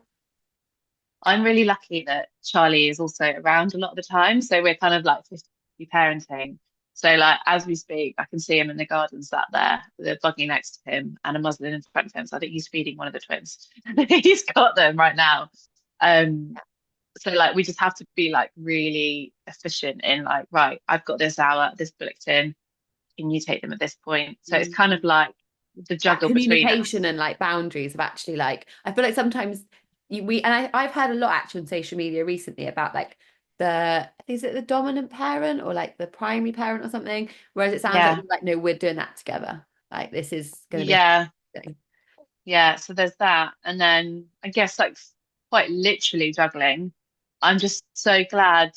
I'm really lucky that Charlie is also around a lot of the time. So we're kind of like 50 parenting. So like as we speak, I can see him in the garden sat there with a buggy next to him and a muslin in front of him. So I think he's feeding one of the twins. He's got them right now. Um, so like we just have to be like really efficient in like, right, I've got this hour, this booked in. Can you take them at this point? So it's kind of Mm. like the That juggle between communication us. and like boundaries of actually like I feel like sometimes I've heard a lot actually on social media recently about like the is it the dominant parent or like the primary parent or something, whereas it sounds like Yeah. you're like no, we're doing that together, like this is going to be Yeah. happening. Yeah, so there's that. And then I guess like quite literally juggling. I'm just so glad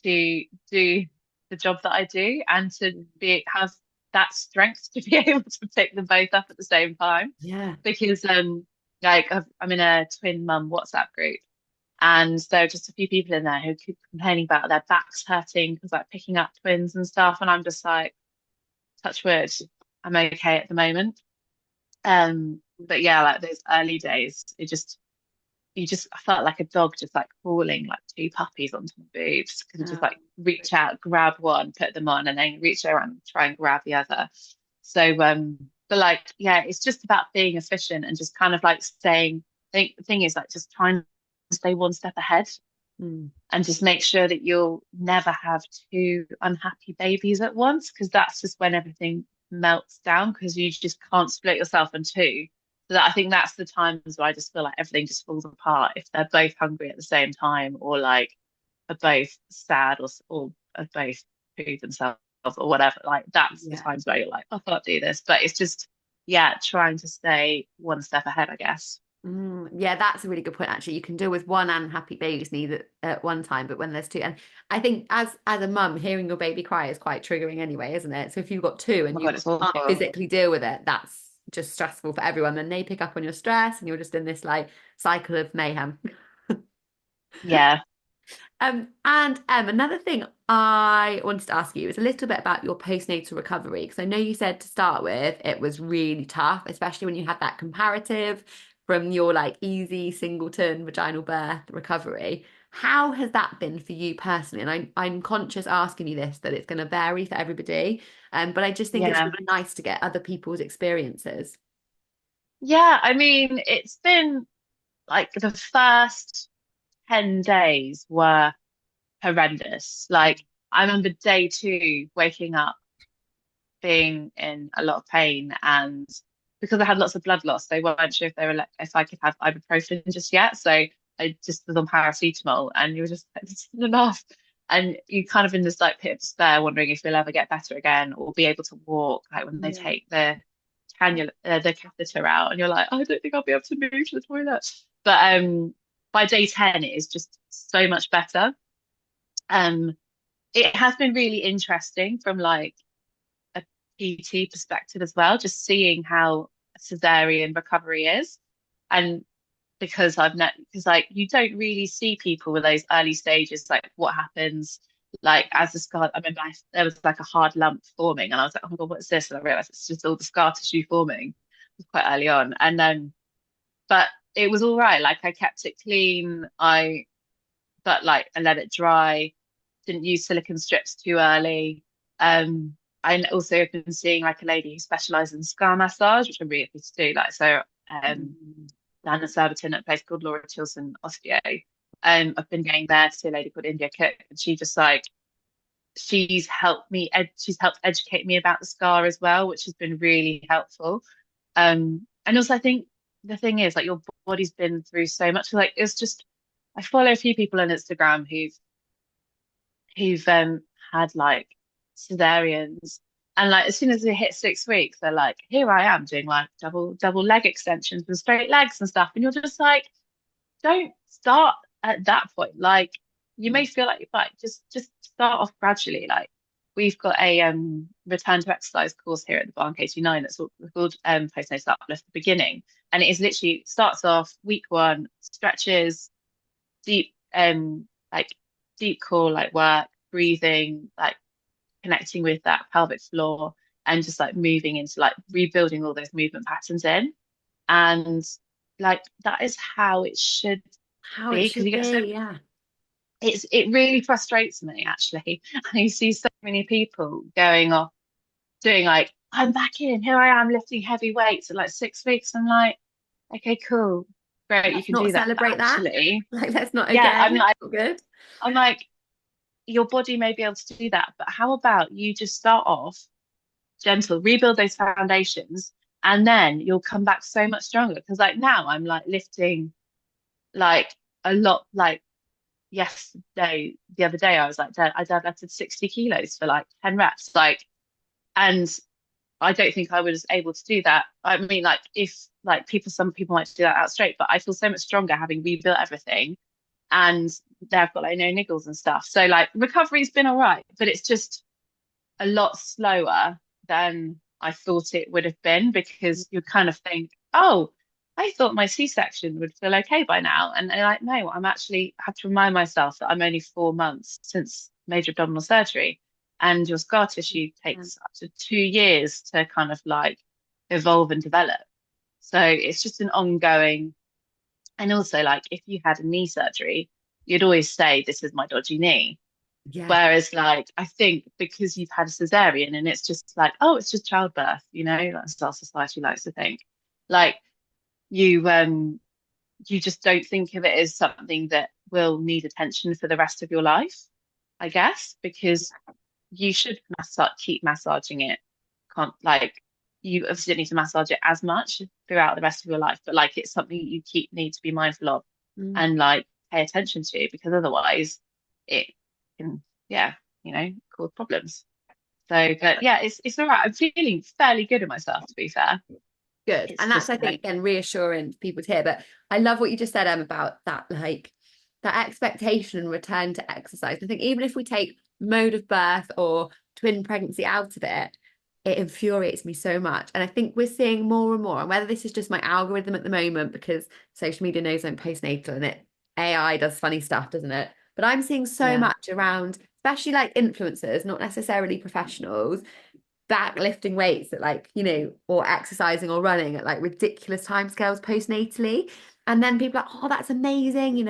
to do the job that I do and to be have that strength to be able to pick them both up at the same time. Yeah. Because I'm in a twin mum WhatsApp group and there are just a few people in there who keep complaining about their backs hurting because like picking up twins and stuff. And I'm just like, touch wood, I'm okay at the moment. But yeah, like those early days, I felt like a dog just like crawling like two puppies onto my boobs because you just like reach out, grab one, put them on, and then reach around and try and grab the other. So but like yeah, it's just about being efficient and just kind of like staying. I think the thing is like just trying to stay one step ahead Mm. and just make sure that you'll never have two unhappy babies at once because that's just when everything melts down because you just can't split yourself in two. So that I think that's the times where I just feel like everything just falls apart if they're both hungry at the same time or like are both sad or are both pooed themselves or whatever. Like that's the Yeah. times where you're like, I can't do this. But it's just yeah, trying to stay one step ahead, I guess. Yeah, that's a really good point. Actually, you can deal with one unhappy baby's need at one time, but when there's two, and I think as a mum, hearing your baby cry is quite triggering anyway, isn't it? So if you've got two Oh and my you God, it's can't awful. physically deal with it, that's just stressful for everyone. Then they pick up on your stress, and you're just in this like cycle of mayhem. Yeah. And another thing I wanted to ask you is a little bit about your postnatal recovery, because I know you said to start with it was really tough, especially when you had that comparative from your like easy singleton vaginal birth recovery. How has that been for you personally? And I'm conscious asking you this that it's going to vary for everybody, but I just think it's Yeah. really nice to get other people's experiences. Yeah, I mean, it's been like the first 10 days were horrendous. Like, I remember day two waking up being in a lot of pain, and because I had lots of blood loss, they weren't sure if they were like, if I could have ibuprofen just yet. So I just was on paracetamol, and you were just like, this isn't enough. And you kind of in this like pit of despair, wondering if you'll ever get better again or be able to walk, like when they Yeah. take the catheter out, and you're like, I don't think I'll be able to move to the toilet. But by day 10, it is just so much better. Um, it has been really interesting from like a PT perspective as well, just seeing how cesarean recovery is. And because like you don't really see people with those early stages, like what happens, like as the scar. I remember there was like a hard lump forming, and I was like, oh my God, what's this? And I realized it's just all the scar tissue forming. It was quite early on, and then but it was all right. Like I kept it clean. But like I let it dry. Didn't use silicone strips too early. I also have been seeing like a lady who specializes in scar massage, which I'm really happy to do. Like so, Mm. down in Surbiton at a place called Laura Tilson Osteo. I've been going there to see a lady called India Cook, and she just like she's helped educate me about the scar as well, which has been really helpful. And also I think the thing is like your body's been through so much. Like it's just I follow a few people on Instagram who've had like cesareans, and like as soon as they hit 6 weeks, they're like, here I am doing like double leg extensions and straight legs and stuff. And you're just like, don't start at that point. Like you may feel like just start off gradually. Like we've got a return to exercise course here at the Barn K29 that's called postnatal uplift the beginning. And it is literally starts off week one, stretches, deep like deep core like work, breathing, like connecting with that pelvic floor and just like moving into like rebuilding all those movement patterns in. And like that is how it should How it be because should you get so be, yeah. it really frustrates me actually. I see so many people going off doing like I'm back in, here I am lifting heavy weights at like 6 weeks. I'm like, okay, cool, great, you Let's can not do that. But celebrate that. actually, Like, let's not yeah, again. It's not good. I'm like, your body may be able to do that, but how about you just start off gentle, rebuild those foundations, and then you'll come back so much stronger. Because like now I'm like lifting like a lot. Like the other day I was like, I deadlifted 60 kilos for like 10 reps. Like, and I don't think I was able to do that. I mean, like if like some people might do that out straight, but I feel so much stronger having rebuilt everything and they've got like no niggles and stuff. So like recovery's been all right, but it's just a lot slower than I thought it would have been because you kind of think, oh, I thought my C-section would feel okay by now. And like, no, I'm actually have to remind myself that I'm only 4 months since major abdominal surgery. And your scar tissue Yeah. takes up to 2 years to kind of like evolve and develop. So it's just an ongoing. And also, like, if you had a knee surgery, you'd always say, this is my dodgy knee. Yeah. Whereas, like, I think because you've had a cesarean and it's just like, oh, it's just childbirth, that's our society likes to think. Like, you you just don't think of it as something that will need attention for the rest of your life, I guess, because you should keep massaging it. Can't like you obviously don't need to massage it as much throughout the rest of your life, but like it's something you need to be mindful of Mm. and like pay attention to because otherwise it can, yeah, cause problems. So, but yeah, it's all right. I'm feeling fairly good at myself, to be fair. Good. It's And that's, just I think, like, again, reassuring to people to hear. But I love what you just said, about that, like that expectation and return to exercise. I think even if we take mode of birth or twin pregnancy out of it, it infuriates me so much. And I think we're seeing more and more, and whether this is just my algorithm at the moment, because social media knows I'm postnatal and it AI does funny stuff, doesn't it? But I'm seeing so yeah, much around, especially like influencers, not necessarily professionals, back lifting weights at like, or exercising or running at like ridiculous timescales postnatally. And then people are like, oh, that's amazing,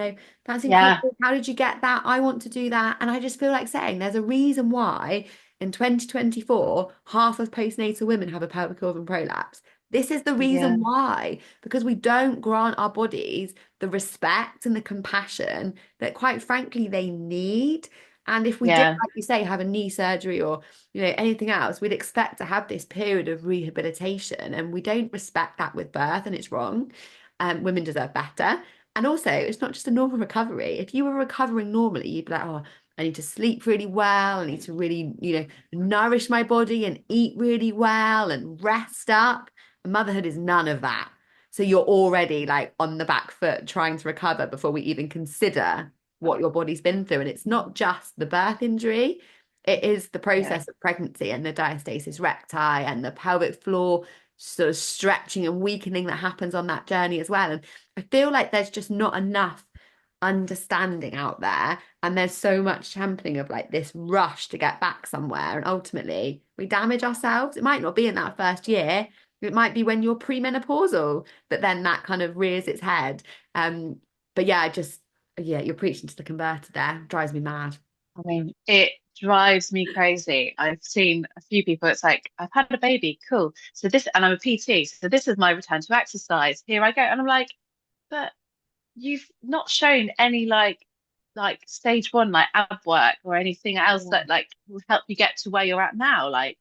that's yeah, incredible. How did you get that? I want to do that. And I just feel like saying there's a reason why in 2024, half of postnatal women have a pelvic organ prolapse. This is the yeah, reason why, because we don't grant our bodies the respect and the compassion that, quite frankly, they need. And if we did, yeah, like you say, have a knee surgery or anything else, we'd expect to have this period of rehabilitation, and we don't respect that with birth, and it's wrong. Women deserve better. And also, it's not just a normal recovery. If you were recovering normally, you'd be like, oh, I need to sleep really well. I need to really, nourish my body and eat really well and rest up. And motherhood is none of that. So you're already like on the back foot trying to recover before we even consider what your body's been through. And it's not just the birth injury, it is the Yeah. process of pregnancy and the diastasis recti and the pelvic floor sort of stretching and weakening that happens on that journey as well. And I feel like there's just not enough understanding out there, and there's so much championing of like this rush to get back somewhere, and ultimately we damage ourselves. It might not be in that first year, it might be when you're premenopausal that then that kind of rears its head. But yeah, you're preaching to the converted there. Drives me mad. I mean, it drives me crazy. I've seen a few people, it's like, I've had a baby, cool. So this, and I'm a PT, so this is my return to exercise. Here I go. And I'm like, but you've not shown any like stage one like ab work or anything else Yeah. that like will help you get to where you're at now. Like,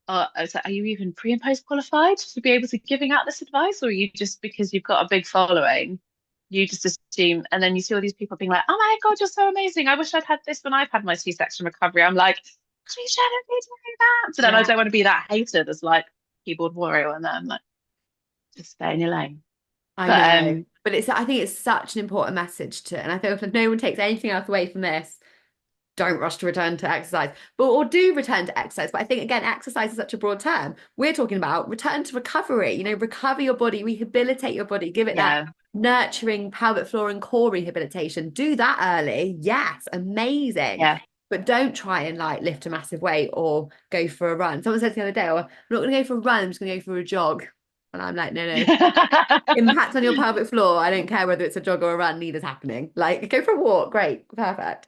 I was like, are you even pre and post qualified to be able to giving out this advice, or are you just because you've got a big following, you just assume? And then you see all these people being like, "Oh my God, you're so amazing! I wish I'd had this when I've had my C-section recovery." I'm like, "You shouldn't be doing that." So then I Yeah, don't want to be that hater that's like keyboard warrior, and then I'm like, just stay in your lane. I But know. But I think it's such an important message to, and I feel if no one takes anything else away from this, don't rush to return to exercise, but or do return to exercise. But I think again, exercise is such a broad term. We're talking about return to recovery, recover your body, rehabilitate your body, give it that yeah, nurturing pelvic floor and core rehabilitation. Do that early. Yes, amazing. yeah. But don't try and like lift a massive weight or go for a run. Someone said the other day, oh, I'm not going to go for a run, I'm just going to go for a jog. And I'm like, no, no. Impact on your pelvic floor. I don't care whether it's a jog or a run, neither's happening. Like, go for a walk. Great, perfect.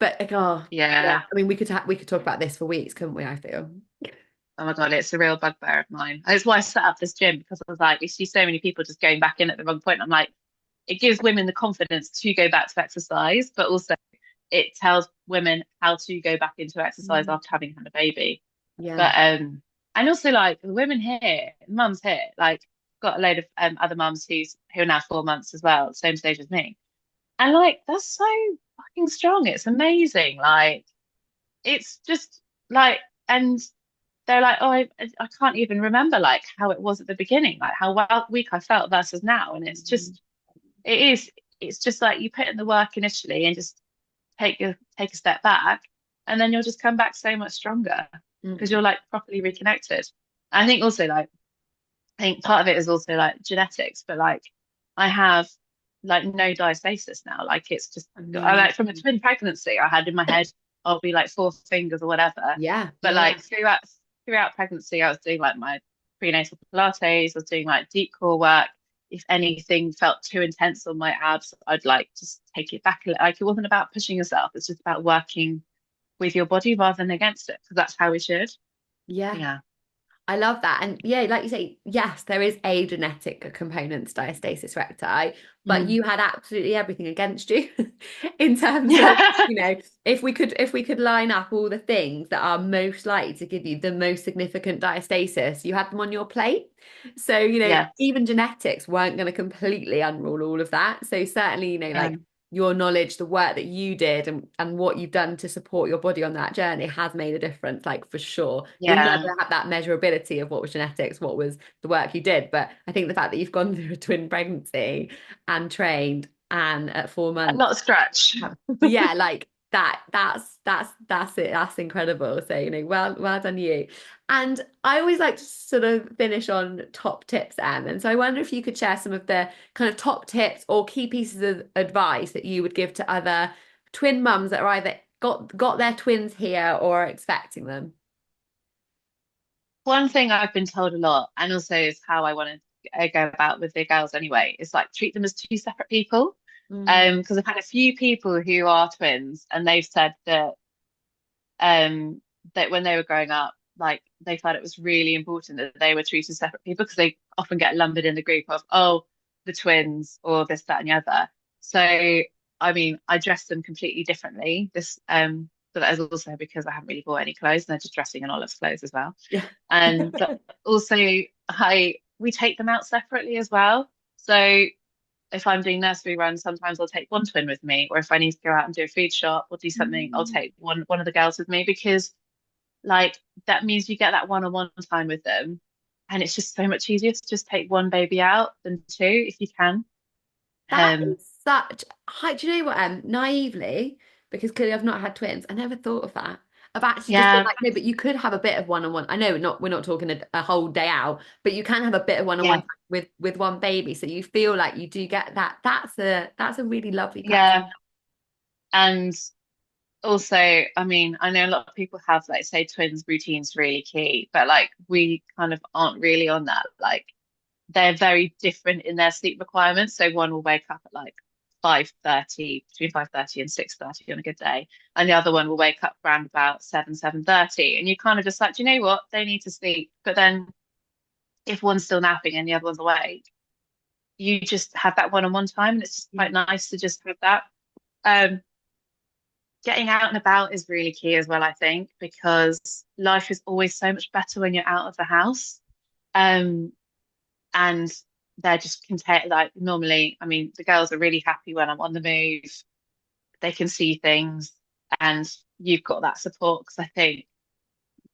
But like, oh, yeah. Yeah. I mean, we could talk about this for weeks, couldn't we? I feel. Oh my God, it's a real bugbear of mine. That's why I set up this gym, because I was like, we see so many people just going back in at the wrong point. I'm like, it gives women the confidence to go back to exercise, but also it tells women how to go back into exercise Mm. after having had a baby. Yeah. But and also like the women here, mums here, like got a load of other mums who are now 4 months as well, same stage as me. And like that's so fucking strong. It's amazing. Like it's just like and they're like, oh, I can't even remember like how it was at the beginning, like how weak I felt versus now. And it's Mm. just, it's just like you put in the work initially and just take a step back, and then you'll just come back so much stronger because Mm. you're like properly reconnected. I think also like, I think part of it is also like genetics, but like I have like no diastasis now. Like it's just, I like from a Amazing. twin pregnancy, I had in my head, I'll be like four fingers or whatever. Yeah. But Yeah. Yeah. like throughout pregnancy, I was doing like my prenatal Pilates, I was doing like deep core work. If anything felt too intense on my abs, I'd like just take it back. Like it wasn't about pushing yourself, it's just about working with your body rather than against it, because that's how we should. Yeah. Yeah. I love that. And yeah, like you say, yes, there is a genetic component to diastasis recti, but Mm. you had absolutely everything against you in terms of, Yeah. if we could line up all the things that are most likely to give you the most significant diastasis, you had them on your plate. So, Yeah. even genetics weren't going to completely unrule all of that. So certainly, Yeah. like your knowledge, the work that you did and what you've done to support your body on that journey has made a difference, like for sure. You'll Yeah. never have that measurability of what was genetics, what was the work you did. But I think the fact that you've gone through a twin pregnancy and trained and at 4 months, Not a stretch. yeah, like that's it. That's incredible. So, well done you. And I always like to sort of finish on top tips, Em. And so I wonder if you could share some of the kind of top tips or key pieces of advice that you would give to other twin mums that are either got their twins here or are expecting them. One thing I've been told a lot, and also is how I want to go about with the girls anyway, is like treat them as two separate people. Mm. Because I've had a few people who are twins, and they've said um that when they were growing up, like they thought it was really important that they were treated as separate people, because they often get lumbered in the group of, oh, the twins or this, that, and the other. So I mean, I dress them completely differently. But that is also because I haven't really bought any clothes, and they're just dressing in Olive's clothes as well. Yeah. And but also I we take them out separately as well. So if I'm doing nursery runs, sometimes I'll take one twin with me, or if I need to go out and do a food shop or do something, I'll Mm. take one of the girls with me, because like that means you get that one-on-one time with them, And it's just so much easier to just take one baby out than two if you can. That Um, is such. Do you know what? Naively, because clearly I've not had twins, I never thought of that. I've actually just been yeah, like, no, but you could have a bit of one-on-one. I know we're not talking a whole day out, but you can have a bit of one-on-one yeah, with one baby, so you feel like you do get that. That's a really lovely practice. yeah. And also, I mean, I know a lot of people have, like, say, twins routines really key, but like we kind of aren't really on that. Like, they're very different in their sleep requirements. So one will wake up at like 5:30, between 5:30 and 6:30 on a good day, and the other one will wake up around about 7:30. And you kind of just like, do you know what? They need to sleep. But then if one's still napping and the other one's awake, you just have that one-on-one time, and it's just Yeah. quite nice to just have that. Um, Getting out and about is really key as well, I think, because life is always so much better when you're out of the house. Um, and they're just content. Like, normally, I mean, the girls are really happy when I'm on the move. They can see things, and you've got that support. Because I think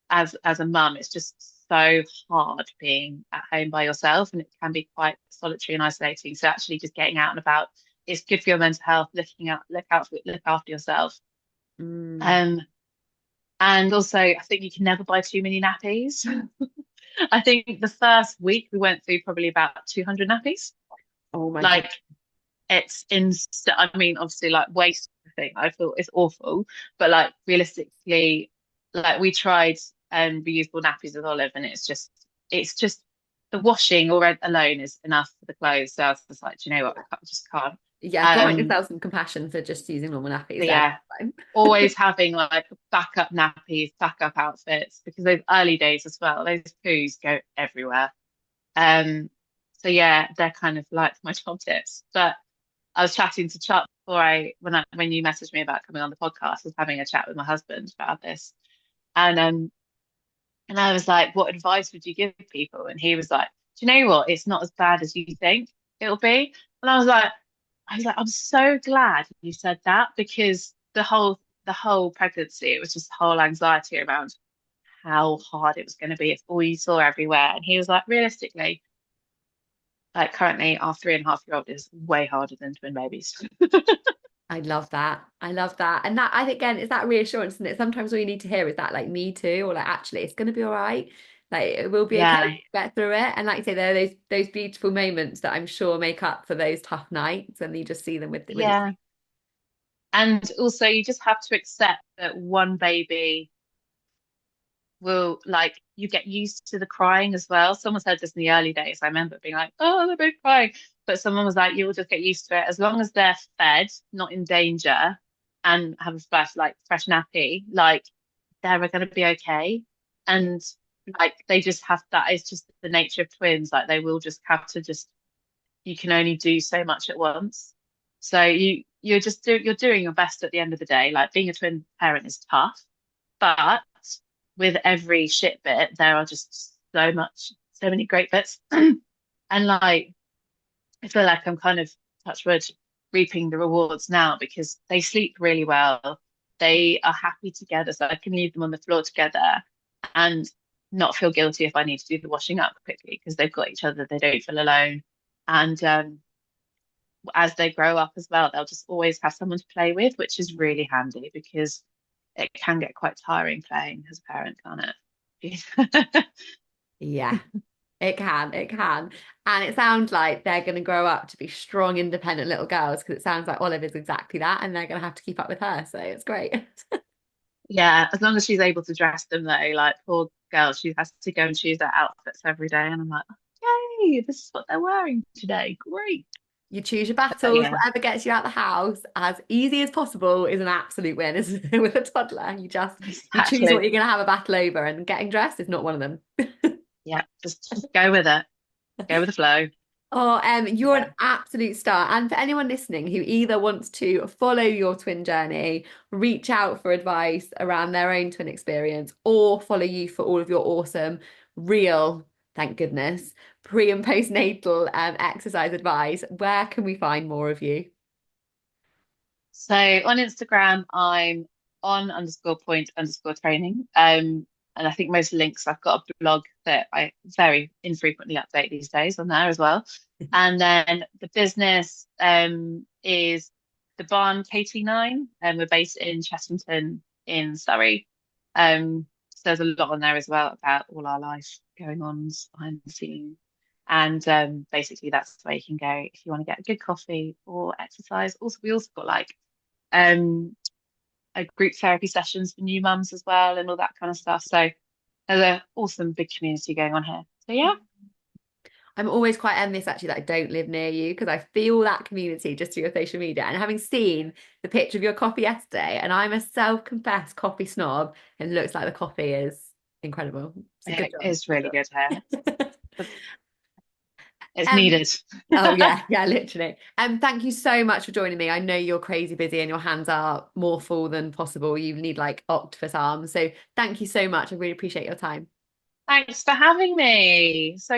as a mum, it's just so hard being at home by yourself, and it can be quite solitary and isolating. So actually, just getting out and about is good for your mental health. Look after yourself. Mm. Um, and also, I think you can never buy too many nappies. I think the first week we went through probably about 200 nappies. Oh my God. Like, it's I mean, obviously, like, waste thing, I feel it's awful, but like realistically, like, we tried reusable nappies with Olive, and it's just the washing alone is enough for the clothes. So I was just like, do you know what? I just can't. Yeah, grant Um, yourself some compassion for just using normal nappies so then. yeah, always having like backup nappies, backup outfits, because those early days as well, those poos go everywhere. Um, so yeah, they're kind of like my top tips. But I was chatting to Chuck before when you messaged me about coming on the podcast. I was having a chat with my husband about this, and and I was like, "What advice would you give people?" And he was like, "Do you know what? It's not as bad as you think it'll be." And I was like, "I'm so glad you said that, because the whole pregnancy, it was just whole anxiety around how hard it was going to be. It's all you saw everywhere." And he was like, "Realistically, like, currently our 3.5-year-old is way harder than twin babies." I love that. I love that. And that, I think, again, is that reassurance, isn't it? Sometimes all you need to hear is that, like, me too, or like, actually, it's going to be all right. Like, it will be okay. Yeah, Get through it. And like you say, there are those beautiful moments that I'm sure make up for those tough nights, and you just see them with your. yeah. And also, you just have to accept that one baby will, like, you get used to the crying as well. Someone said this in the early days. I remember being like, "Oh, they're both crying," but someone was like, "You'll just get used to it as long as they're fed, not in danger, and have a fresh nappy. Like, they're going to be okay." Yeah. And like, they just have that. It's just the nature of twins. Like, they will just have to just. You can only do so much at once. So you're doing your best at the end of the day. Like, being a twin parent is tough, but with every shit bit, there are just so many great bits. And like, I feel like I'm kind of, touch wood, reaping the rewards now, because they sleep really well. They are happy together, so I can leave them on the floor together and not feel guilty if I need to do the washing up quickly, because they've got each other. They don't feel alone. And as they grow up as well, they'll just always have someone to play with, which is really handy, because it can get quite tiring playing as a parent, can't it? Yeah. It can, it can. And it sounds like they're going to grow up to be strong, independent little girls, because it sounds like Olive is exactly that, and they're going to have to keep up with her. So it's great. Yeah, as long as she's able to dress them though, like, poor girl, she has to go and choose their outfits every day. And I'm like, yay, this is what they're wearing today. Great. You choose your But battles, yeah, whatever gets you out the house as easy as possible is an absolute win, isn't it? With a toddler. You choose what exactly. you're going to have a battle over, and getting dressed is not one of them. Yeah, just go with it. Go with the flow. Oh, you're Yeah. an absolute star. And for anyone listening who either wants to follow your twin journey, reach out for advice around their own twin experience, or follow you for all of your awesome, real, thank goodness, pre and postnatal exercise advice, where can we find more of you? So on Instagram, I'm on _point_training. And I think most links, I've got a blog that I very infrequently update these days on there as well. And then the business is the Barn KT9, and we're based in Chessington in Surrey. So there's a lot on there as well about all our life going on behind the scenes. And basically that's where you can go if you want to get a good coffee or exercise. Also, we also got like um a group therapy sessions for new mums as well and all that kind of stuff. So there's an awesome big community going on here. So yeah. I'm always quite envious actually that I don't live near you because I feel that community just through your social media. And having seen the picture of your coffee yesterday, and I'm a self-confessed coffee snob, and it looks like the coffee is incredible. So good It job. is really good here. It's Um, needed. oh yeah, yeah, literally. Thank you so much for joining me. I know you're crazy busy and your hands are more full than possible. You need like octopus arms. So thank you so much. I really appreciate your time. Thanks for having me. So